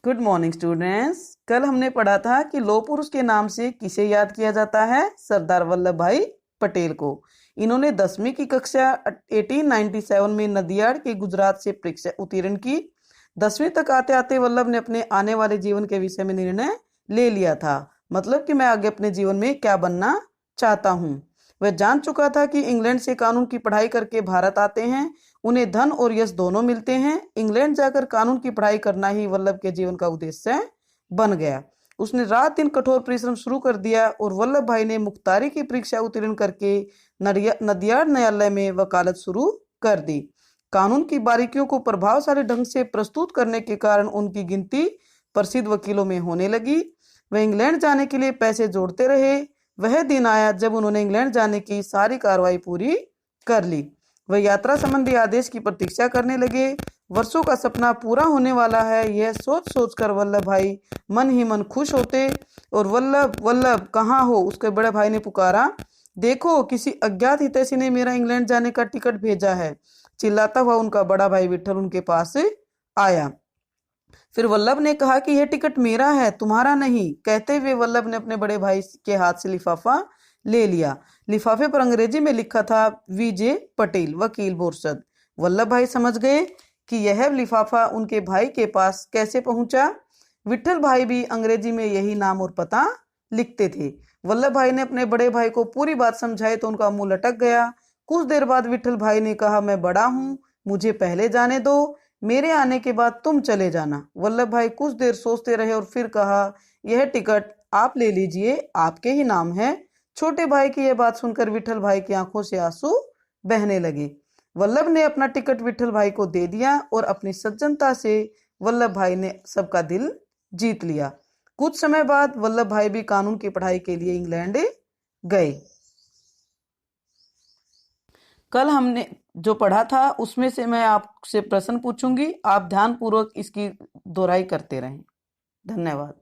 Good morning students. कल हमने पढ़ा था कि लौह पुरुष के नाम से किसे याद किया जाता है? सरदार वल्लभ भाई पटेल को। इन्होंने 10वीं की कक्षा 1897 में नदियाड के गुजरात से परीक्षा उत्तीर्ण की। 10वीं तक आते आते वल्लभ ने अपने आने वाले जीवन के विषय में निर्णय ले लिया था, मतलब कि मैं आगे अपने जीवन में क्या बनना चाहता हूँ। वह जान चुका था कि इंग्लैंड से कानून की पढ़ाई करके भारत आते हैं उन्हें धन और यश दोनों मिलते हैं। इंग्लैंड जाकर कानून की पढ़ाई करना ही वल्लभ के जीवन का उद्देश्य बन गया। उसने रात दिन कठोर परिश्रम शुरू कर दिया और वल्लभ भाई ने मुख्तारी की परीक्षा उत्तीर्ण करके नदियाड न्यायालय में वकालत शुरू कर दी। कानून की बारीकियों को प्रभावशाली ढंग से प्रस्तुत करने के कारण उनकी गिनती प्रसिद्ध वकीलों में होने लगी। वह इंग्लैंड जाने के लिए पैसे जोड़ते रहे। वह दिन आया जब उन्होंने इंग्लैंड जाने की सारी कार्रवाई पूरी कर ली। वह यात्रा संबंधी आदेश की प्रतीक्षा करने लगे। वर्षों का सपना पूरा होने वाला है, यह सोच सोचकर वल्लभ भाई मन ही मन खुश होते। और वल्लभ वल्लभ कहाँ हो? उसके बड़े भाई ने पुकारा। देखो, किसी अज्ञात हितैषी ने मेरा इंग्लैंड जाने का टिकट भेजा है। चिल्लाता हुआ उनका बड़ा भाई विठल उनके पास आया। फिर वल्लभ ने कहा कि यह टिकट मेरा है, तुम्हारा नहीं। कहते हुए वल्लभ ने अपने बड़े भाई के हाथ से लिफाफा ले लिया। लिफाफे पर अंग्रेजी में लिखा था वीजे पटेल, वकील बोरसद। वल्लभ भाई समझ गए कि यह लिफाफा उनके भाई के पास कैसे पहुंचा। विठल भाई भी अंग्रेजी में यही नाम और पता लिखते थे। वल्लभ भाई ने अपने बड़े भाई को पूरी बात समझाई तो उनका मुंह लटक गया। कुछ देर बाद विठल भाई ने कहा, मैं बड़ा हूँ, मुझे पहले जाने दो, मेरे आने के बाद तुम चले जाना। वल्लभ भाई कुछ देर सोचते रहे और फिर कहा, यह टिकट आप ले लीजिए, आपके ही नाम है। छोटे भाई की यह बात सुनकर विठल भाई की आंखों से आंसू बहने लगे। वल्लभ ने अपना टिकट विठल भाई को दे दिया और अपनी सज्जनता से वल्लभ भाई ने सबका दिल जीत लिया। कुछ समय बाद वल्लभ भाई भी कानून की पढ़ाई के लिए इंग्लैंड गए। कल हमने जो पढ़ा था उसमें से मैं आपसे प्रश्न पूछूंगी, आप ध्यानपूर्वक इसकी दोहराई करते रहें। धन्यवाद।